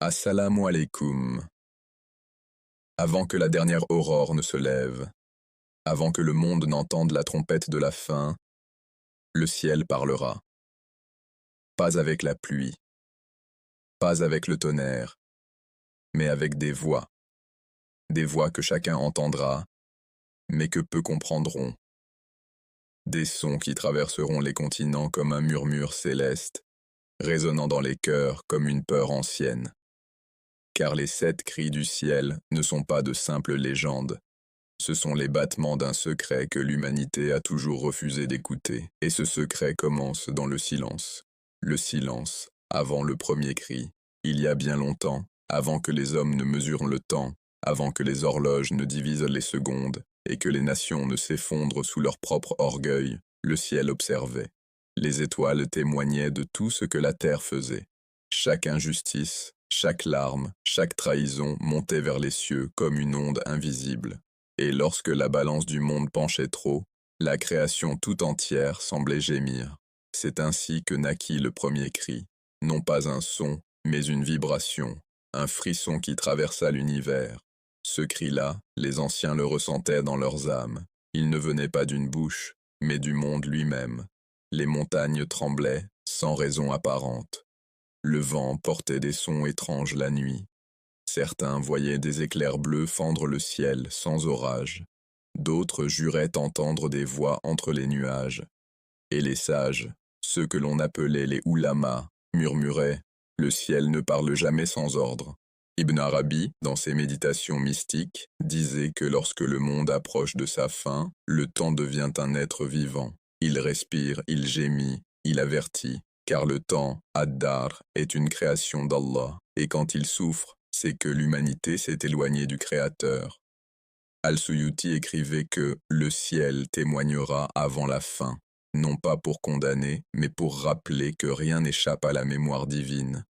Assalamu alaikum. Avant que la dernière aurore ne se lève, avant que le monde n'entende la trompette de la fin, le ciel parlera. Pas avec la pluie, pas avec le tonnerre, mais avec des voix que chacun entendra, mais que peu comprendront. Des sons qui traverseront les continents comme un murmure céleste, résonnant dans les cœurs comme une peur ancienne. Car les 7 cris du ciel ne sont pas de simples légendes. Ce sont les battements d'un secret que l'humanité a toujours refusé d'écouter. Et ce secret commence dans le silence. Le silence, avant le premier cri. Il y a bien longtemps, avant que les hommes ne mesurent le temps, avant que les horloges ne divisent les secondes, et que les nations ne s'effondrent sous leur propre orgueil, le ciel observait. Les étoiles témoignaient de tout ce que la terre faisait. Chaque injustice, chaque larme, chaque trahison montait vers les cieux comme une onde invisible. Et lorsque la balance du monde penchait trop, la création tout entière semblait gémir. C'est ainsi que naquit le premier cri, non pas un son, mais une vibration, un frisson qui traversa l'univers. Ce cri-là, les anciens le ressentaient dans leurs âmes. Il ne venait pas d'une bouche, mais du monde lui-même. Les montagnes tremblaient, sans raison apparente. Le vent portait des sons étranges la nuit. Certains voyaient des éclairs bleus fendre le ciel sans orage. D'autres juraient entendre des voix entre les nuages. Et les sages, ceux que l'on appelait les oulamas, murmuraient « Le ciel ne parle jamais sans ordre ». Ibn Arabi, dans ses méditations mystiques, disait que lorsque le monde approche de sa fin, le temps devient un être vivant. Il respire, il gémit, il avertit, car le temps, Ad-Dar, est une création d'Allah, et quand il souffre, c'est que l'humanité s'est éloignée du Créateur. Al-Suyuti écrivait que « le ciel témoignera avant la fin », non pas pour condamner, mais pour rappeler que rien n'échappe à la mémoire divine.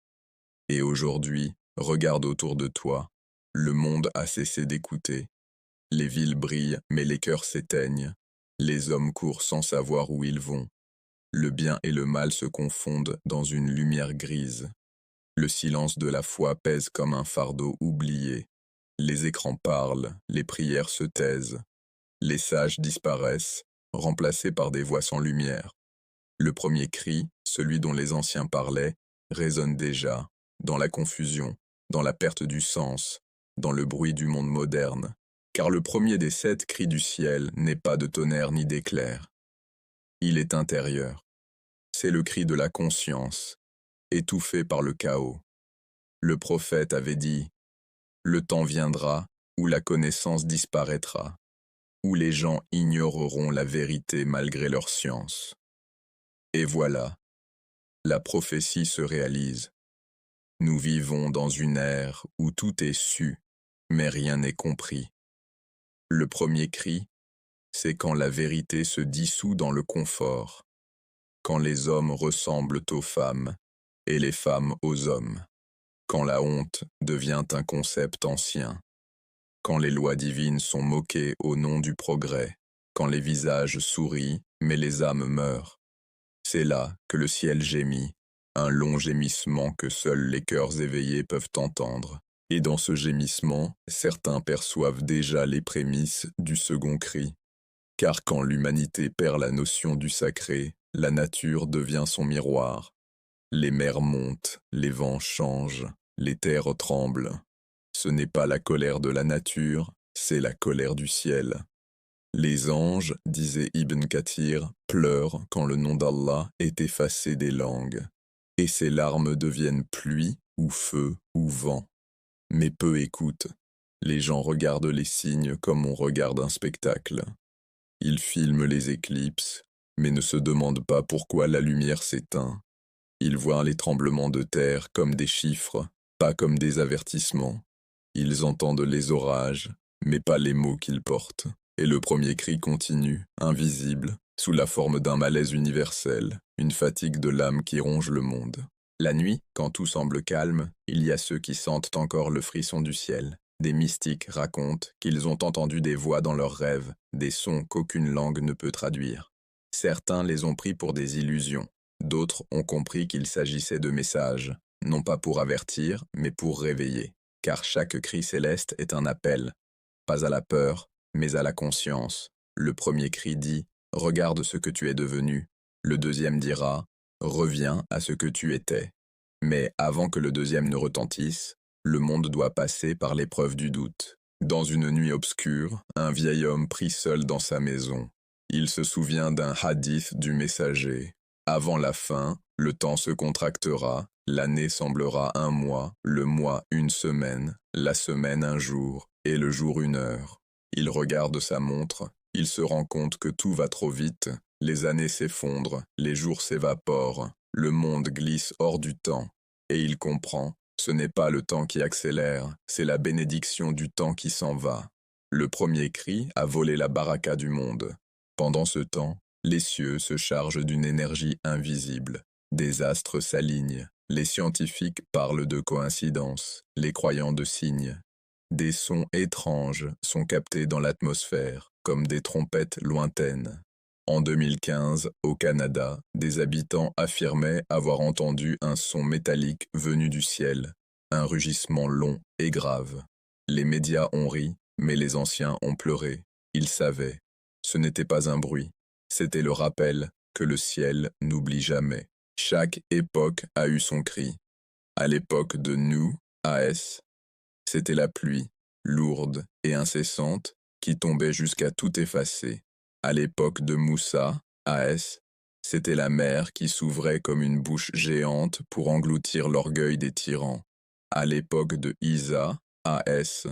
Et aujourd'hui, regarde autour de toi, le monde a cessé d'écouter. Les villes brillent, mais les cœurs s'éteignent. Les hommes courent sans savoir où ils vont. Le bien et le mal se confondent dans une lumière grise. Le silence de la foi pèse comme un fardeau oublié. Les écrans parlent, les prières se taisent. Les sages disparaissent, remplacés par des voix sans lumière. Le premier cri, celui dont les anciens parlaient, résonne déjà, dans la confusion, dans la perte du sens, dans le bruit du monde moderne. Car le premier des 7 cris du ciel n'est pas de tonnerre ni d'éclair. Il est intérieur. C'est le cri de la conscience, étouffé par le chaos. Le prophète avait dit « Le temps viendra où la connaissance disparaîtra, où les gens ignoreront la vérité malgré leur science. » Et voilà, la prophétie se réalise. Nous vivons dans une ère où tout est su, mais rien n'est compris. Le premier cri, c'est quand la vérité se dissout dans le confort, quand les hommes ressemblent aux femmes et les femmes aux hommes, quand la honte devient un concept ancien, quand les lois divines sont moquées au nom du progrès, quand les visages sourient mais les âmes meurent. C'est là que le ciel gémit, un long gémissement que seuls les cœurs éveillés peuvent entendre. Et dans ce gémissement, certains perçoivent déjà les prémices du second cri. Car quand l'humanité perd la notion du sacré, la nature devient son miroir. Les mers montent, les vents changent, les terres tremblent. Ce n'est pas la colère de la nature, c'est la colère du ciel. Les anges, disait Ibn Kathir, pleurent quand le nom d'Allah est effacé des langues. Et ces larmes deviennent pluie, ou feu, ou vent. Mais peu écoutent. Les gens regardent les signes comme on regarde un spectacle. Ils filment les éclipses, mais ne se demandent pas pourquoi la lumière s'éteint. Ils voient les tremblements de terre comme des chiffres, pas comme des avertissements. Ils entendent les orages, mais pas les mots qu'ils portent. Et le premier cri continue, invisible, sous la forme d'un malaise universel, une fatigue de l'âme qui ronge le monde. La nuit, quand tout semble calme, il y a ceux qui sentent encore le frisson du ciel. Des mystiques racontent qu'ils ont entendu des voix dans leurs rêves, des sons qu'aucune langue ne peut traduire. Certains les ont pris pour des illusions, d'autres ont compris qu'il s'agissait de messages, non pas pour avertir, mais pour réveiller, car chaque cri céleste est un appel, pas à la peur, mais à la conscience. Le premier cri dit « Regarde ce que tu es devenu ». Le deuxième dira « Reviens à ce que tu étais ». Mais avant que le deuxième ne retentisse, le monde doit passer par l'épreuve du doute. Dans une nuit obscure, un vieil homme prit seul dans sa maison. Il se souvient d'un hadith du messager. Avant la fin, le temps se contractera, l'année semblera un mois, le mois une semaine, la semaine un jour, et le jour une heure. Il regarde sa montre, il se rend compte que tout va trop vite, les années s'effondrent, les jours s'évaporent, le monde glisse hors du temps, et il comprend, ce n'est pas le temps qui accélère, c'est la bénédiction du temps qui s'en va. Le premier cri a volé la baraka du monde. Pendant ce temps, les cieux se chargent d'une énergie invisible. Des astres s'alignent. Les scientifiques parlent de coïncidence, les croyants de signes. Des sons étranges sont captés dans l'atmosphère, comme des trompettes lointaines. En 2015, au Canada, des habitants affirmaient avoir entendu un son métallique venu du ciel, un rugissement long et grave. Les médias ont ri, mais les anciens ont pleuré. Ils savaient. Ce n'était pas un bruit, c'était le rappel que le ciel n'oublie jamais. Chaque époque a eu son cri. À l'époque de Nu, AS, c'était la pluie, lourde et incessante, qui tombait jusqu'à tout effacer. À l'époque de Moussa, AS, c'était la mer qui s'ouvrait comme une bouche géante pour engloutir l'orgueil des tyrans. À l'époque de Isa, AS,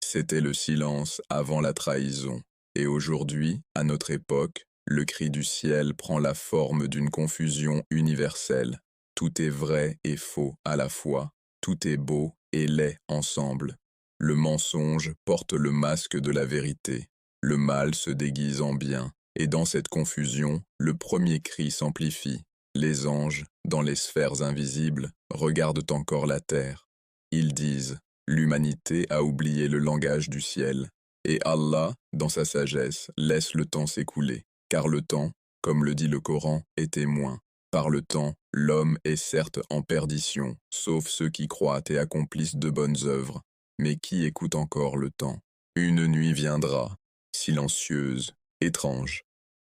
c'était le silence avant la trahison. Et aujourd'hui, à notre époque, le cri du ciel prend la forme d'une confusion universelle. Tout est vrai et faux à la fois, tout est beau et laid ensemble. Le mensonge porte le masque de la vérité, le mal se déguise en bien, et dans cette confusion, le premier cri s'amplifie. Les anges, dans les sphères invisibles, regardent encore la terre. Ils disent « L'humanité a oublié le langage du ciel ». Et Allah, dans sa sagesse, laisse le temps s'écouler, car le temps, comme le dit le Coran, est témoin. Par le temps, l'homme est certes en perdition, sauf ceux qui croient et accomplissent de bonnes œuvres. Mais qui écoute encore le temps? Une nuit viendra, silencieuse, étrange.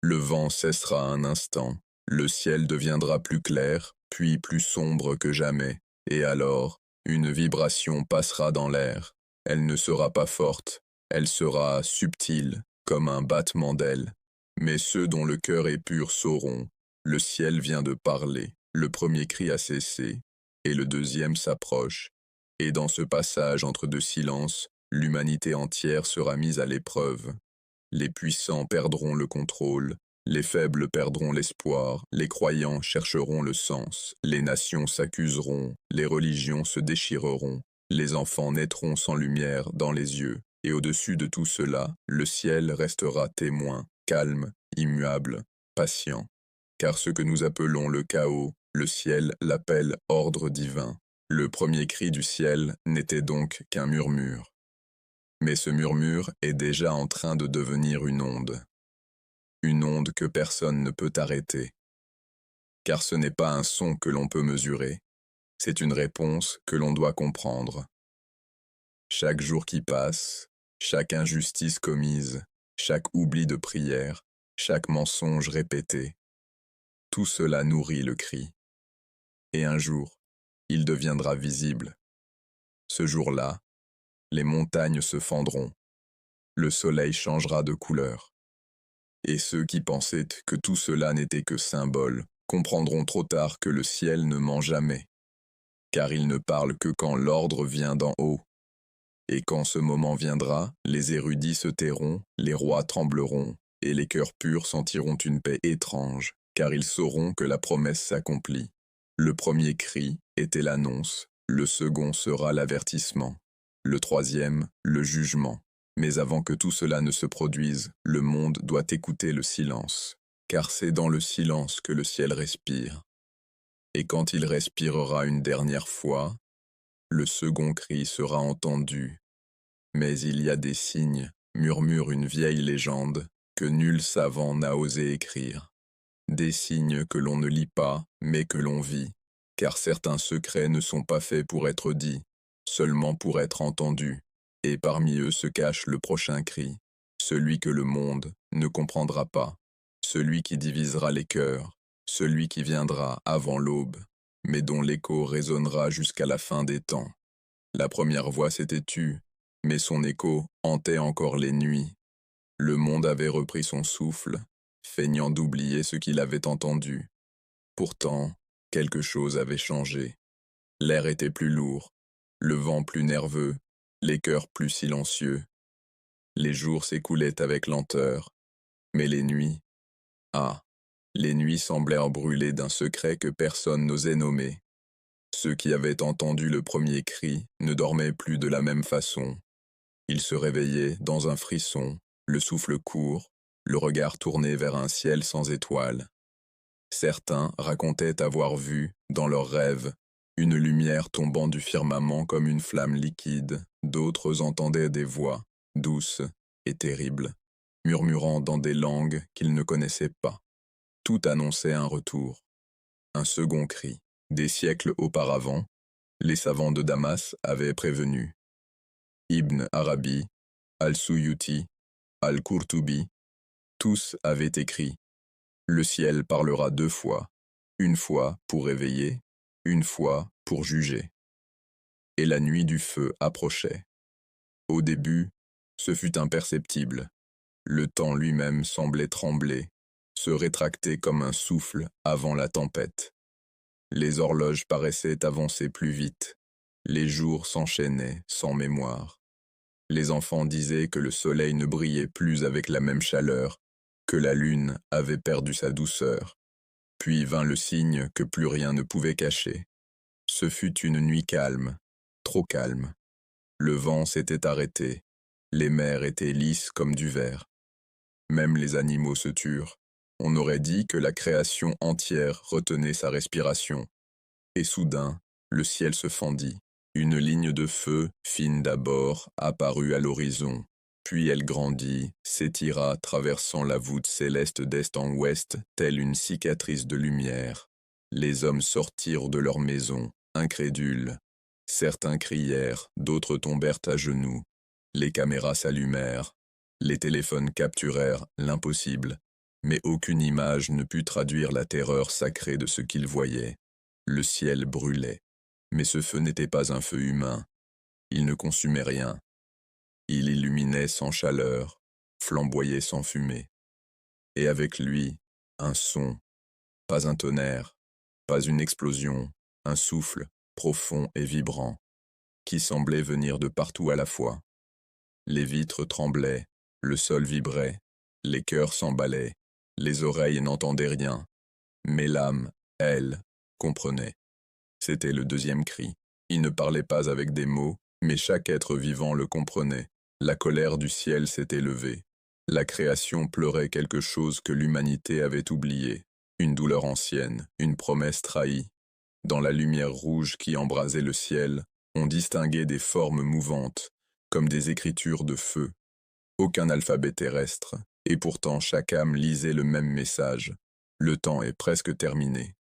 Le vent cessera un instant, le ciel deviendra plus clair, puis plus sombre que jamais, et alors, une vibration passera dans l'air. Elle ne sera pas forte, elle sera subtile, comme un battement d'ailes. Mais ceux dont le cœur est pur sauront, le ciel vient de parler, le premier cri a cessé, et le deuxième s'approche. Et dans ce passage entre deux silences, l'humanité entière sera mise à l'épreuve. Les puissants perdront le contrôle, les faibles perdront l'espoir, les croyants chercheront le sens, les nations s'accuseront, les religions se déchireront, les enfants naîtront sans lumière dans les yeux. Et au-dessus de tout cela, le ciel restera témoin, calme, immuable, patient. Car ce que nous appelons le chaos, le ciel l'appelle ordre divin. Le premier cri du ciel n'était donc qu'un murmure. Mais ce murmure est déjà en train de devenir une onde. Une onde que personne ne peut arrêter. Car ce n'est pas un son que l'on peut mesurer, c'est une réponse que l'on doit comprendre. Chaque jour qui passe, chaque injustice commise, chaque oubli de prière, chaque mensonge répété, tout cela nourrit le cri. Et un jour, il deviendra visible. Ce jour-là, les montagnes se fendront, le soleil changera de couleur. Et ceux qui pensaient que tout cela n'était que symbole comprendront trop tard que le ciel ne ment jamais, car il ne parle que quand l'ordre vient d'en haut. Et quand ce moment viendra, les érudits se tairont, les rois trembleront, et les cœurs purs sentiront une paix étrange, car ils sauront que la promesse s'accomplit. Le premier cri était l'annonce, le second sera l'avertissement, le troisième, le jugement. Mais avant que tout cela ne se produise, le monde doit écouter le silence, car c'est dans le silence que le ciel respire. Et quand il respirera une dernière fois, le second cri sera entendu. Mais il y a des signes, murmure une vieille légende, que nul savant n'a osé écrire. Des signes que l'on ne lit pas, mais que l'on vit. car certains secrets ne sont pas faits pour être dits, seulement pour être entendus, et parmi eux se cache le prochain cri, celui que le monde ne comprendra pas, celui qui divisera les cœurs, celui qui viendra avant l'aube, mais dont l'écho résonnera jusqu'à la fin des temps. La première voix s'était tue, mais son écho hantait encore les nuits. Le monde avait repris son souffle, feignant d'oublier ce qu'il avait entendu. Pourtant, quelque chose avait changé. L'air était plus lourd, le vent plus nerveux, les cœurs plus silencieux. Les jours s'écoulaient avec lenteur, mais les nuits, ah, les nuits semblèrent brûler d'un secret que personne n'osait nommer. Ceux qui avaient entendu le premier cri ne dormaient plus de la même façon. Ils se réveillaient dans un frisson, le souffle court, le regard tourné vers un ciel sans étoiles. Certains racontaient avoir vu, dans leurs rêves, une lumière tombant du firmament comme une flamme liquide. D'autres entendaient des voix, douces et terribles, murmurant dans des langues qu'ils ne connaissaient pas. Tout annonçait un retour. Un second cri. Des siècles auparavant, les savants de Damas avaient prévenu. Ibn Arabi, Al-Suyuti, Al-Qurtubi, tous avaient écrit « Le ciel parlera 2 fois, une fois pour réveiller, une fois pour juger. » Et la nuit du feu approchait. Au début, ce fut imperceptible. Le temps lui-même semblait trembler, se rétracter comme un souffle avant la tempête. Les horloges paraissaient avancer plus vite. Les jours s'enchaînaient sans mémoire. Les enfants disaient que le soleil ne brillait plus avec la même chaleur, que la lune avait perdu sa douceur. Puis vint le signe que plus rien ne pouvait cacher. Ce fut une nuit calme, trop calme. Le vent s'était arrêté, les mers étaient lisses comme du verre. Même les animaux se turent. On aurait dit que la création entière retenait sa respiration. Et soudain, le ciel se fendit. Une ligne de feu, fine d'abord, apparut à l'horizon. Puis elle grandit, s'étira, traversant la voûte céleste d'est en ouest, telle une cicatrice de lumière. Les hommes sortirent de leur maison, incrédules. Certains crièrent, d'autres tombèrent à genoux. Les caméras s'allumèrent. Les téléphones capturèrent l'impossible. Mais aucune image ne put traduire la terreur sacrée de ce qu'ils voyaient. Le ciel brûlait. Mais ce feu n'était pas un feu humain. Il ne consumait rien. Il illuminait sans chaleur, flamboyait sans fumée. Et avec lui, un son, pas un tonnerre, pas une explosion, un souffle profond et vibrant, qui semblait venir de partout à la fois. Les vitres tremblaient, le sol vibrait, les cœurs s'emballaient, les oreilles n'entendaient rien, mais l'âme, elle, comprenait. C'était le deuxième cri. Il ne parlait pas avec des mots, mais chaque être vivant le comprenait. La colère du ciel s'était levée. La création pleurait quelque chose que l'humanité avait oublié. Une douleur ancienne, une promesse trahie. Dans la lumière rouge qui embrasait le ciel, on distinguait des formes mouvantes, comme des écritures de feu. Aucun alphabet terrestre, et pourtant chaque âme lisait le même message. Le temps est presque terminé.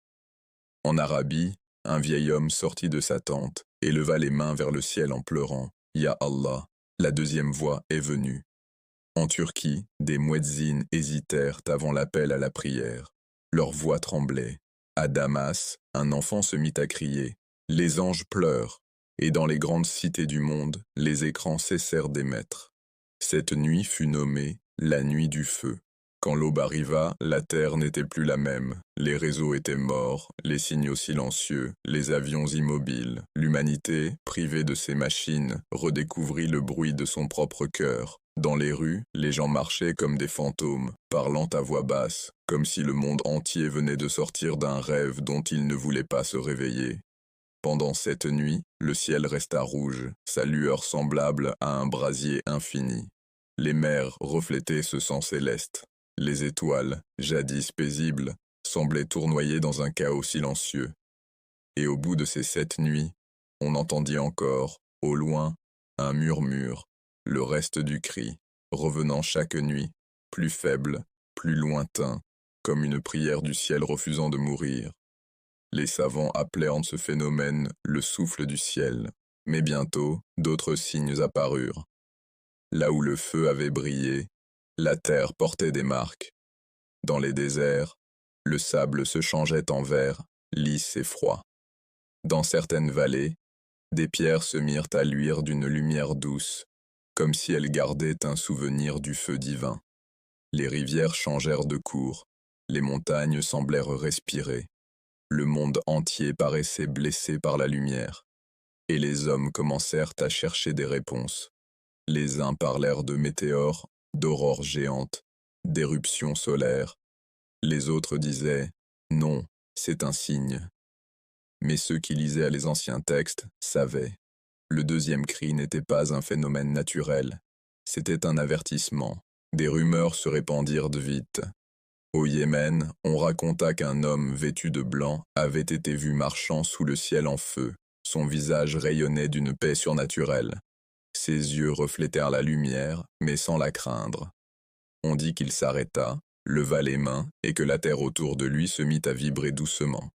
En Arabie, un vieil homme sortit de sa tente et leva les mains vers le ciel en pleurant. « Ya Allah !» La deuxième voix est venue. En Turquie, des muezzins hésitèrent avant l'appel à la prière. Leur voix tremblait. À Damas, un enfant se mit à crier. Les anges pleurent. Et dans les grandes cités du monde, les écrans cessèrent d'émettre. Cette nuit fut nommée la nuit du feu. Quand l'aube arriva, la terre n'était plus la même. Les réseaux étaient morts, les signaux silencieux, les avions immobiles. L'humanité, privée de ses machines, redécouvrit le bruit de son propre cœur. Dans les rues, les gens marchaient comme des fantômes, parlant à voix basse, comme si le monde entier venait de sortir d'un rêve dont il ne voulait pas se réveiller. Pendant cette nuit, le ciel resta rouge, sa lueur semblable à un brasier infini. Les mers reflétaient ce sang céleste. Les étoiles, jadis paisibles, semblaient tournoyer dans un chaos silencieux. Et au bout de ces 7 nuits, on entendit encore, au loin, un murmure, le reste du cri, revenant chaque nuit, plus faible, plus lointain, comme une prière du ciel refusant de mourir. Les savants appelèrent ce phénomène le souffle du ciel, mais bientôt, d'autres signes apparurent. Là où le feu avait brillé, la terre portait des marques. Dans les déserts, le sable se changeait en verre, lisse et froid. Dans certaines vallées, des pierres se mirent à luire d'une lumière douce, comme si elles gardaient un souvenir du feu divin. Les rivières changèrent de cours, les montagnes semblèrent respirer. Le monde entier paraissait blessé par la lumière, et les hommes commencèrent à chercher des réponses. Les uns parlèrent de météores, d'aurores géantes, d'éruptions solaires. Les autres disaient « Non, c'est un signe ». Mais ceux qui lisaient les anciens textes savaient. Le deuxième cri n'était pas un phénomène naturel, c'était un avertissement. Des rumeurs se répandirent vite. Au Yémen, on raconta qu'un homme vêtu de blanc avait été vu marchant sous le ciel en feu. Son visage rayonnait d'une paix surnaturelle. Ses yeux reflétèrent la lumière, mais sans la craindre. On dit qu'il s'arrêta, leva les mains, et que la terre autour de lui se mit à vibrer doucement.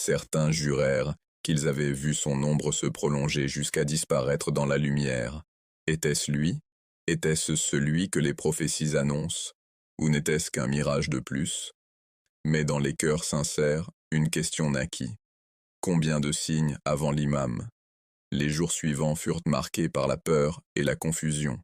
Certains jurèrent qu'ils avaient vu son ombre se prolonger jusqu'à disparaître dans la lumière. Était-ce lui? Était-ce celui que les prophéties annoncent? Ou n'était-ce qu'un mirage de plus? Mais dans les cœurs sincères, une question naquit. Combien de signes avant l'imam? Les jours suivants furent marqués par la peur et la confusion.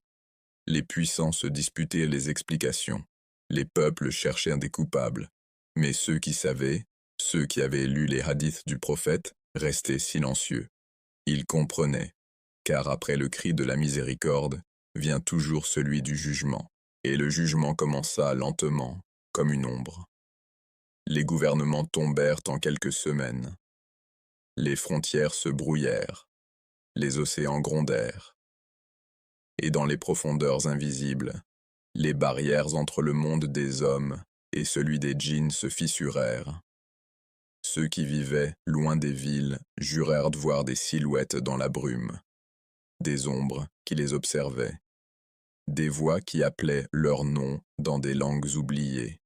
Les puissants se disputaient les explications. Les peuples cherchaient des coupables. Mais ceux qui savaient, ceux qui avaient lu les hadiths du prophète, restaient silencieux. Ils comprenaient, car après le cri de la miséricorde, vient toujours celui du jugement. Et le jugement commença lentement, comme une ombre. Les gouvernements tombèrent en quelques semaines. Les frontières se brouillèrent. Les océans grondèrent. Et dans les profondeurs invisibles, les barrières entre le monde des hommes et celui des djinns se fissurèrent. Ceux qui vivaient loin des villes jurèrent de voir des silhouettes dans la brume, des ombres qui les observaient, des voix qui appelaient leurs noms dans des langues oubliées,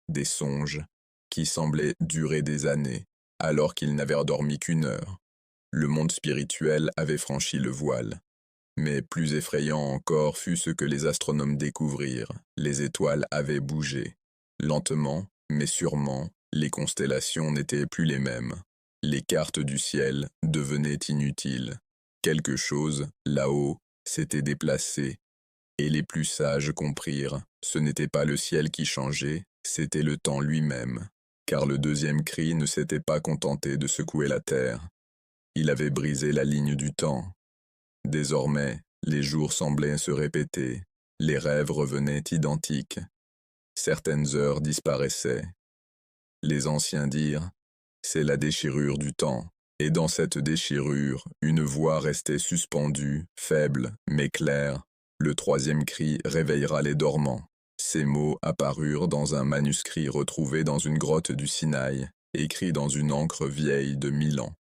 des songes qui semblaient durer des années alors qu'ils n'avaient dormi qu'1 heure. Le monde spirituel avait franchi le voile. Mais plus effrayant encore fut ce que les astronomes découvrirent. Les étoiles avaient bougé. Lentement, mais sûrement, les constellations n'étaient plus les mêmes. Les cartes du ciel devenaient inutiles. Quelque chose, là-haut, s'était déplacé. Et les plus sages comprirent, ce n'était pas le ciel qui changeait, c'était le temps lui-même. Car le deuxième cri ne s'était pas contenté de secouer la terre. Il avait brisé la ligne du temps. Désormais, les jours semblaient se répéter, les rêves revenaient identiques. Certaines heures disparaissaient. Les anciens dirent, c'est la déchirure du temps. Et dans cette déchirure, une voix restait suspendue, faible, mais claire. Le troisième cri réveillera les dormants. Ces mots apparurent dans un manuscrit retrouvé dans une grotte du Sinaï, écrit dans une encre vieille de 1000 ans.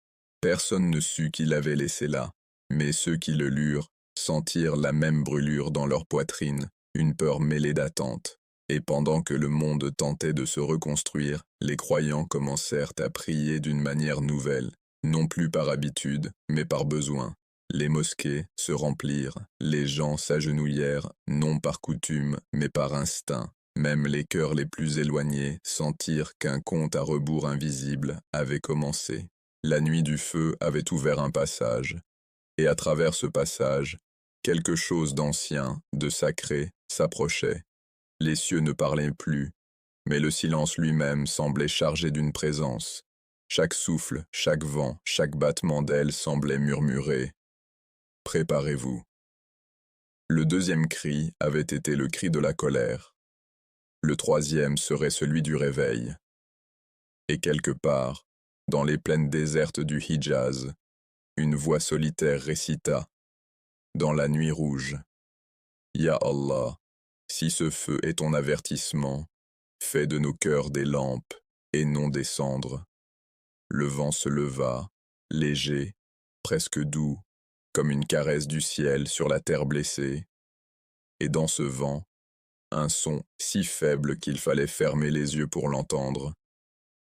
Personne ne sut qui l'avait laissé là, mais ceux qui le lurent sentirent la même brûlure dans leur poitrine, une peur mêlée d'attente. Et pendant que le monde tentait de se reconstruire, les croyants commencèrent à prier d'une manière nouvelle, non plus par habitude, mais par besoin. Les mosquées se remplirent, les gens s'agenouillèrent, non par coutume, mais par instinct. Même les cœurs les plus éloignés sentirent qu'un compte à rebours invisible avait commencé. La nuit du feu avait ouvert un passage, et à travers ce passage, quelque chose d'ancien, de sacré, s'approchait. Les cieux ne parlaient plus, mais le silence lui-même semblait chargé d'une présence. Chaque souffle, chaque vent, chaque battement d'ailes semblait murmurer « Préparez-vous ». Le deuxième cri avait été le cri de la colère. Le troisième serait celui du réveil. Et quelque part, dans les plaines désertes du Hijaz, une voix solitaire récita, dans la nuit rouge, « Ya Allah, si ce feu est ton avertissement, fais de nos cœurs des lampes et non des cendres. » Le vent se leva, léger, presque doux, comme une caresse du ciel sur la terre blessée. Et dans ce vent, un son si faible qu'il fallait fermer les yeux pour l'entendre.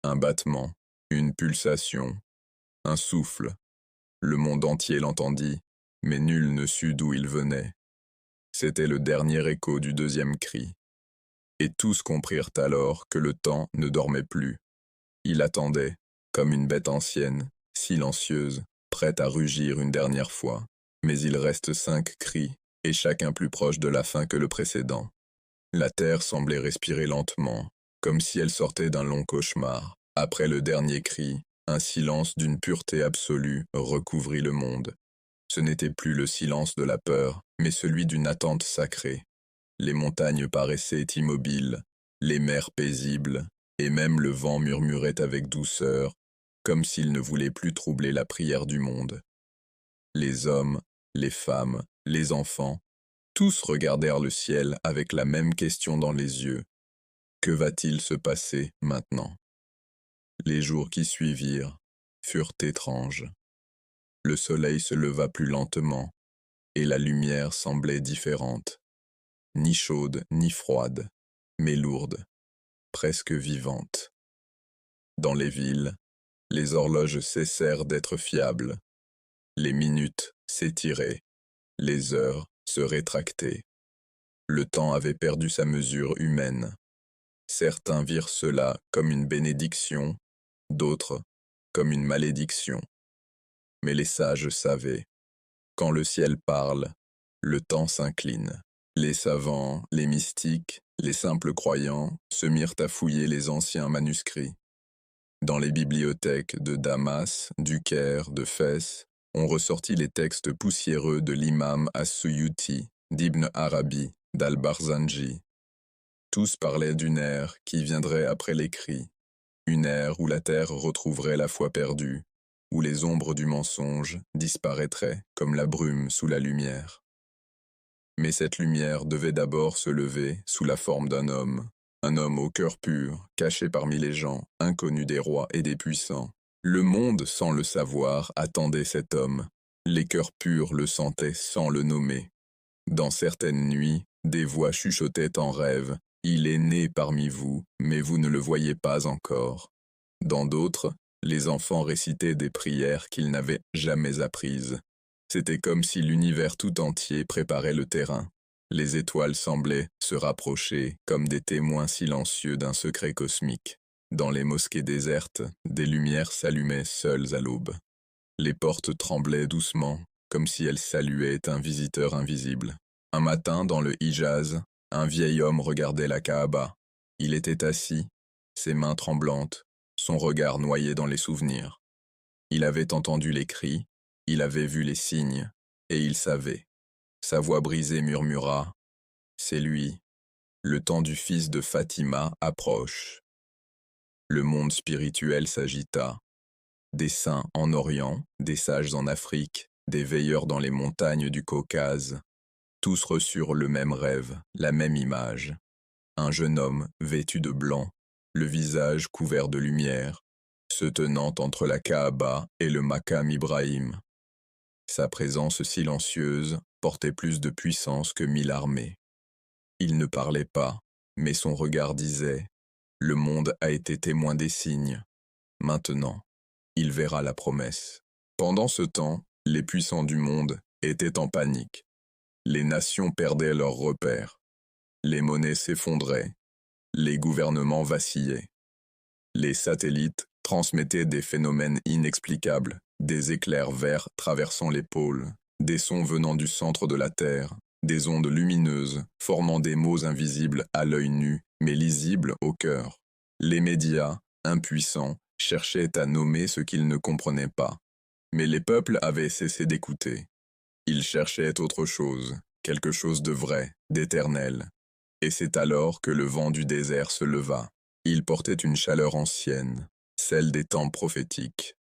Un battement, Une pulsation, un souffle. Le monde entier l'entendit, mais nul ne sut d'où il venait. C'était le dernier écho du deuxième cri. Et tous comprirent alors que le temps ne dormait plus. Il attendait, comme une bête ancienne, silencieuse, prête à rugir une dernière fois. Mais il reste 5 cris, et chacun plus proche de la fin que le précédent. La terre semblait respirer lentement, comme si elle sortait d'un long cauchemar. Après le dernier cri, un silence d'une pureté absolue recouvrit le monde. Ce n'était plus le silence de la peur, mais celui d'une attente sacrée. Les montagnes paraissaient immobiles, les mers paisibles, et même le vent murmurait avec douceur, comme s'il ne voulait plus troubler la prière du monde. Les hommes, les femmes, les enfants, tous regardèrent le ciel avec la même question dans les yeux. Que va-t-il se passer maintenant? Les jours qui suivirent furent étranges. Le soleil se leva plus lentement, et la lumière semblait différente, ni chaude ni froide, mais lourde, presque vivante. Dans les villes, les horloges cessèrent d'être fiables. Les minutes s'étiraient, les heures se rétractaient. Le temps avait perdu sa mesure humaine. Certains virent cela comme une bénédiction, d'autres comme une malédiction. Mais les sages savaient, quand le ciel parle, le temps s'incline. Les savants, les mystiques, les simples croyants se mirent à fouiller les anciens manuscrits. Dans les bibliothèques de Damas, du Caire, de Fès, on ressortit les textes poussiéreux de l'imam As-Suyuti, d'Ibn Arabi, d'Al-Barzanji. Tous parlaient d'une ère qui viendrait après les cris, une ère où la terre retrouverait la foi perdue, où les ombres du mensonge disparaîtraient comme la brume sous la lumière. Mais cette lumière devait d'abord se lever sous la forme d'un homme au cœur pur, caché parmi les gens, inconnu des rois et des puissants. Le monde, sans le savoir, attendait cet homme. Les cœurs purs le sentaient sans le nommer. Dans certaines nuits, des voix chuchotaient en rêve. Il est né parmi vous, mais vous ne le voyez pas encore. Dans d'autres, les enfants récitaient des prières qu'ils n'avaient jamais apprises. C'était comme si l'univers tout entier préparait le terrain. Les étoiles semblaient se rapprocher comme des témoins silencieux d'un secret cosmique. Dans les mosquées désertes, des lumières s'allumaient seules à l'aube. Les portes tremblaient doucement, comme si elles saluaient un visiteur invisible. Un matin, dans le Hijaz, un vieil homme regardait la Kaaba. Il était assis, ses mains tremblantes, son regard noyé dans les souvenirs. Il avait entendu les cris, il avait vu les signes, et il savait. Sa voix brisée murmura « C'est lui, le temps du fils de Fatima approche. » Le monde spirituel s'agita. Des saints en Orient, des sages en Afrique, des veilleurs dans les montagnes du Caucase. Tous reçurent le même rêve, la même image. Un jeune homme vêtu de blanc, le visage couvert de lumière, se tenant entre la Kaaba et le Maqam Ibrahim. Sa présence silencieuse portait plus de puissance que 1000 armées. Il ne parlait pas, mais son regard disait « Le monde a été témoin des signes. Maintenant, il verra la promesse. » Pendant ce temps, les puissants du monde étaient en panique. Les nations perdaient leurs repères. Les monnaies s'effondraient. Les gouvernements vacillaient. Les satellites transmettaient des phénomènes inexplicables, des éclairs verts traversant les pôles, des sons venant du centre de la Terre, des ondes lumineuses formant des mots invisibles à l'œil nu, mais lisibles au cœur. Les médias, impuissants, cherchaient à nommer ce qu'ils ne comprenaient pas. Mais les peuples avaient cessé d'écouter. Ils cherchaient autre chose, quelque chose de vrai, d'éternel. Et c'est alors que le vent du désert se leva. Il portait une chaleur ancienne, celle des temps prophétiques.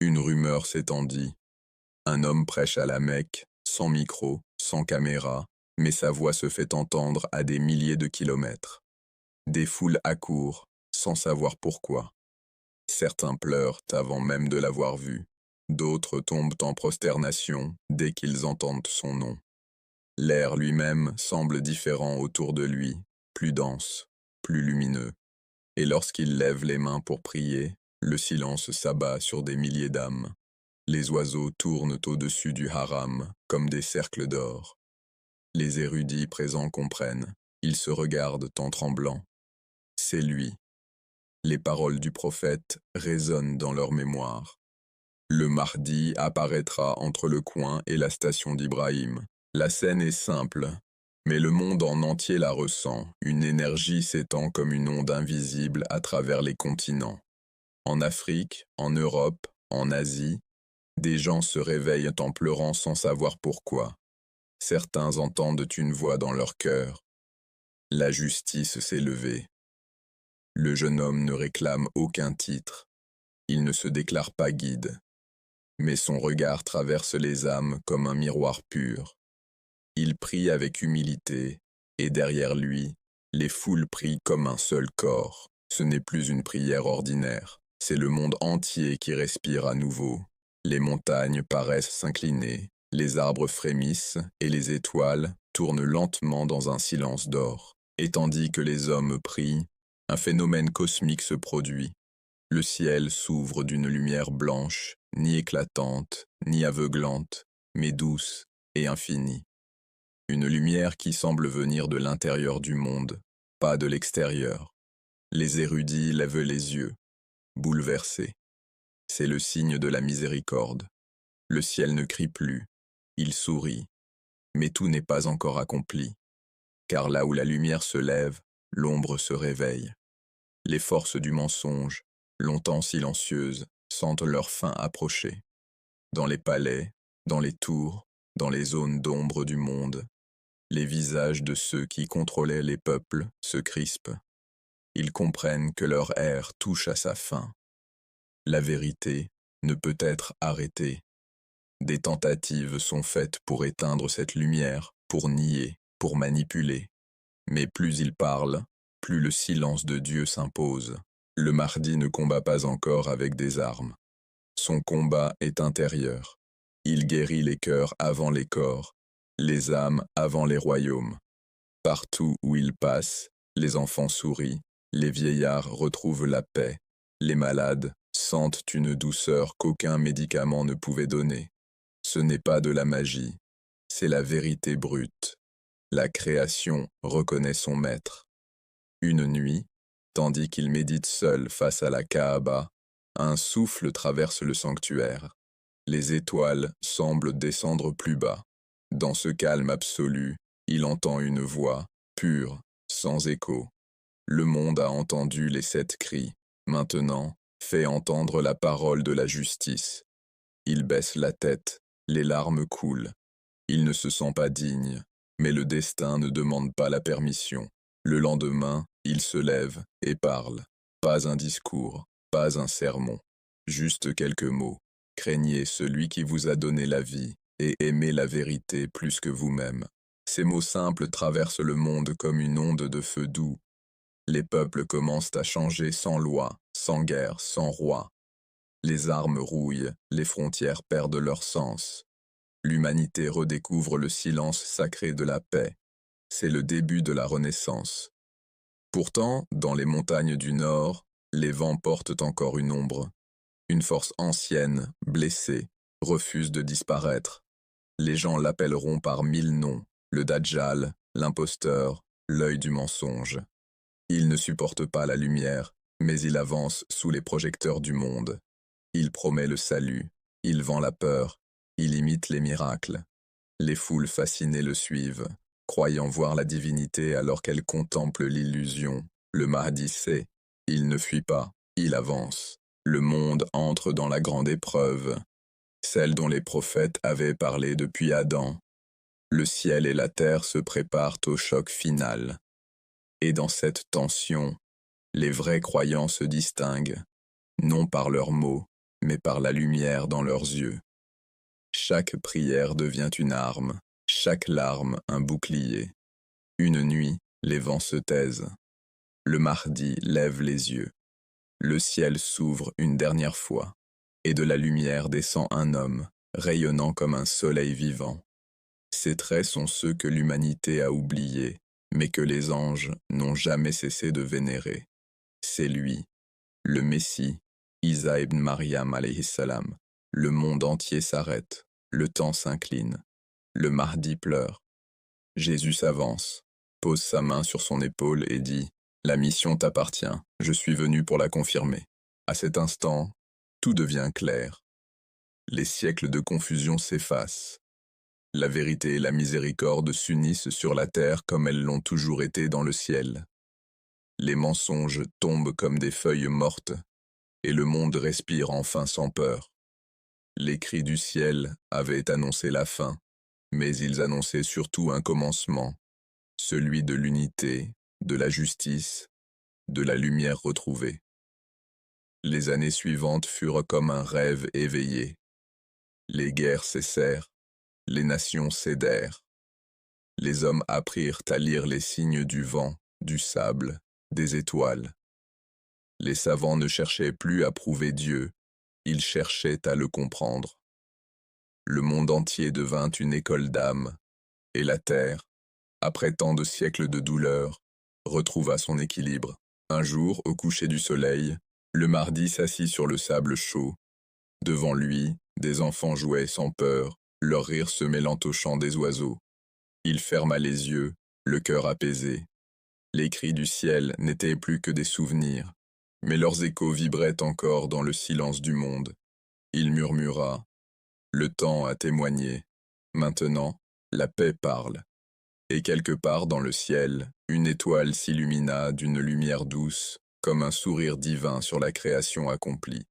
Une rumeur s'étendit. Un homme prêche à la Mecque, sans micro, sans caméra, mais sa voix se fait entendre à des milliers de kilomètres. Des foules accourent, sans savoir pourquoi. Certains pleurent avant même de l'avoir vu. D'autres tombent en prosternation dès qu'ils entendent son nom. L'air lui-même semble différent autour de lui, plus dense, plus lumineux. Et lorsqu'il lève les mains pour prier, Le silence s'abat sur des milliers d'âmes. Les oiseaux tournent au-dessus du haram comme des cercles d'or. Les érudits présents comprennent, ils se regardent en tremblant. C'est lui. Les paroles du prophète résonnent dans leur mémoire. Le Mahdi apparaîtra entre le coin et la station d'Ibrahim. La scène est simple, mais le monde en entier la ressent. Une énergie s'étend comme une onde invisible à travers les continents. En Afrique, en Europe, en Asie, des gens se réveillent en pleurant sans savoir pourquoi. Certains entendent une voix dans leur cœur. La justice s'est levée. Le jeune homme ne réclame aucun titre. Il ne se déclare pas guide. Mais son regard traverse les âmes comme un miroir pur. Il prie avec humilité, et derrière lui, les foules prient comme un seul corps. Ce n'est plus une prière ordinaire, c'est le monde entier qui respire à nouveau. Les montagnes paraissent s'incliner, les arbres frémissent et les étoiles tournent lentement dans un silence d'or. Et tandis que les hommes prient, un phénomène cosmique se produit. Le ciel s'ouvre d'une lumière blanche, ni éclatante, ni aveuglante, mais douce et infinie. Une lumière qui semble venir de l'intérieur du monde, pas de l'extérieur. Les érudits lèvent les yeux, bouleversés. C'est le signe de la miséricorde. Le ciel ne crie plus, il sourit. Mais tout n'est pas encore accompli. Car là où la lumière se lève, l'ombre se réveille. Les forces du mensonge, longtemps silencieuses, sentent leur fin approcher. Dans les palais, dans les tours, dans les zones d'ombre du monde, les visages de ceux qui contrôlaient les peuples se crispent. Ils comprennent que leur ère touche à sa fin. La vérité ne peut être arrêtée. Des tentatives sont faites pour éteindre cette lumière, pour nier, pour manipuler. Mais plus ils parlent, plus le silence de Dieu s'impose. Le Mahdi ne combat pas encore avec des armes. Son combat est intérieur. Il guérit les cœurs avant les corps, les âmes avant les royaumes. Partout où il passe, les enfants sourient, les vieillards retrouvent la paix, les malades sentent une douceur qu'aucun médicament ne pouvait donner. Ce n'est pas de la magie, c'est la vérité brute. La création reconnaît son maître. Une nuit, tandis qu'il médite seul face à la Kaaba, un souffle traverse le sanctuaire. Les étoiles semblent descendre plus bas. Dans ce calme absolu, il entend une voix, pure, sans écho. Le monde a entendu les 7 cris. Maintenant, fait entendre la parole de la justice. Il baisse la tête, les larmes coulent. Il ne se sent pas digne, mais le destin ne demande pas la permission. Le lendemain, il se lève et parle. Pas un discours, pas un sermon, juste quelques mots. Craignez celui qui vous a donné la vie, et aimez la vérité plus que vous-même. Ces mots simples traversent le monde comme une onde de feu doux. Les peuples commencent à changer sans loi, sans guerre, sans roi. Les armes rouillent, les frontières perdent leur sens. L'humanité redécouvre le silence sacré de la paix. C'est le début de la Renaissance. Pourtant, dans les montagnes du Nord, les vents portent encore une ombre. Une force ancienne, blessée, refuse de disparaître. Les gens l'appelleront par 1000 noms, le Dajjal, l'imposteur, l'œil du mensonge. Il ne supporte pas la lumière, mais il avance sous les projecteurs du monde. Il promet le salut, il vend la peur, il imite les miracles. Les foules fascinées le suivent, croyant voir la divinité alors qu'elles contemplent l'illusion. Le Mahdi sait, il ne fuit pas, il avance. Le monde entre dans la grande épreuve, celle dont les prophètes avaient parlé depuis Adam. Le ciel et la terre se préparent au choc final. Et dans cette tension, les vrais croyants se distinguent, non par leurs mots, mais par la lumière dans leurs yeux. Chaque prière devient une arme, chaque larme un bouclier. Une nuit, les vents se taisent. Le Mahdi lève les yeux. Le ciel s'ouvre une dernière fois, et de la lumière descend un homme, rayonnant comme un soleil vivant. Ses traits sont ceux que l'humanité a oubliés, mais que les anges n'ont jamais cessé de vénérer. C'est lui, le Messie, Isa ibn Maryam alayhi salam. Le monde entier s'arrête, le temps s'incline. Le Mahdi pleure. Jésus s'avance, pose sa main sur son épaule et dit « La mission t'appartient, je suis venu pour la confirmer. » À cet instant, tout devient clair. Les siècles de confusion s'effacent. La vérité et la miséricorde s'unissent sur la terre comme elles l'ont toujours été dans le ciel. Les mensonges tombent comme des feuilles mortes, et le monde respire enfin sans peur. Les cris du ciel avaient annoncé la fin, mais ils annonçaient surtout un commencement, celui de l'unité, de la justice, de la lumière retrouvée. Les années suivantes furent comme un rêve éveillé. Les guerres cessèrent, les nations cédèrent. Les hommes apprirent à lire les signes du vent, du sable, des étoiles. Les savants ne cherchaient plus à prouver Dieu, ils cherchaient à le comprendre. Le monde entier devint une école d'âme, et la terre, après tant de siècles de douleur, retrouva son équilibre. Un jour, au coucher du soleil, le Mahdi s'assit sur le sable chaud. Devant lui, des enfants jouaient sans peur, leur rire se mêlant au chant des oiseaux. Il ferma les yeux, le cœur apaisé. Les cris du ciel n'étaient plus que des souvenirs, mais leurs échos vibraient encore dans le silence du monde. Il murmura « Le temps a témoigné. Maintenant, la paix parle. » Et quelque part dans le ciel, une étoile s'illumina d'une lumière douce, comme un sourire divin sur la création accomplie.